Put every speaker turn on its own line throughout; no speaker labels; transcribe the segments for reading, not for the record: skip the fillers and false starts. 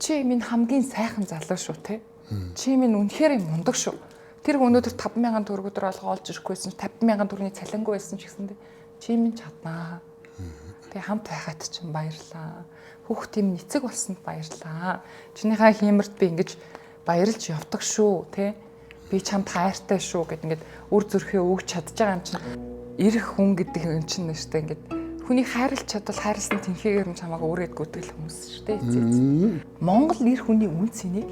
Чи минь хамгийн сайхан залуу шүү те. Чи минь үнэхээр мундаг шүү. Тэр өнөөдөр 50000 төгрөг өдөр олж ирэхгүйсэн 50000 төгрөгийн цалингүй байсан ч гэсэндээ чи минь чаднаа. Тэгээ хамт байгаад чинь баярлаа. Хүүхдийн минь эцэг болсонд баярлаа. Чинийхээ хиймэрт би ингэж баярлж явдаг шүү те. Би чамд хайртай шүү гэд ингээд үр зүрхээ өгч чадж байгаа юм чинь ирэх хүн гэдэг юм чинь нэштэй ингээд хүнийг хайрлах чадвал хайрлсан тэнхээгээр нь чамааг өөрөөд гүйтгэл хүмүүс шүү дээ. Монгол эр хүний үн цэнийг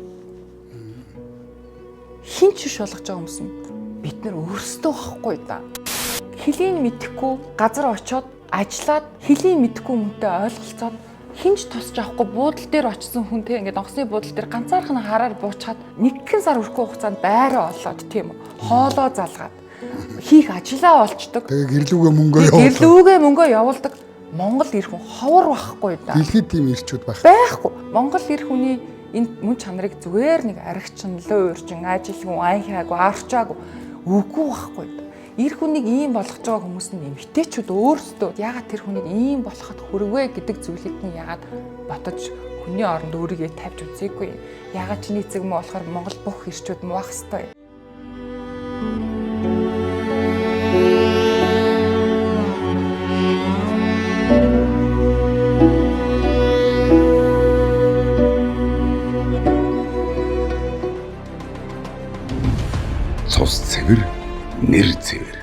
хин ч болгож байгаа хүмүүс нь бид нар өөрсдөө байхгүй да. Хэлийн мэдхгүй газар очиод ажиллаад хэлийн мэдхгүй хүнтэй ойлголцоод хинч тусч авахгүй буудлын дээр очисон хүнтэй ингээд онгоцны буудлын дээр ганцаархан хараар буучаад нэгэн сар хүрэхгүй хугацаанд байраа олоод тийм үү хоолоо залгаад хийх ажлаа олчдаг.
Тэгээ гэрлүүгээ мөнгөө
явуулдаг. Гэрлүүгээ мөнгөө явуулдаг. Монгол эр хүн ховор байхгүй да.
Дэлхийд тийм ирчүүд
байхгүй. Монгол эр хүний энэ мөн чанарыг зүгээр нэг аригчин, луурчин, ажилгүй, анхаагүй, арчаагүй үгүй байхгүй да. Эр хүнийг ийм болгож байгаа хүмүүс нь эмгтээчүүд өөрсдөө ягаад тэр хүнийг ийм болоход хүрвэ гэдэг зүйлийг нь ягаад ботож хүний оронд өөрийгөө тавьж үзээгүй. Ягаад чиний эцэг мөн болохоор Монгол бүх ирчүүд муу ах хэвээр.
Цус цэвэр, нэр цэвэр.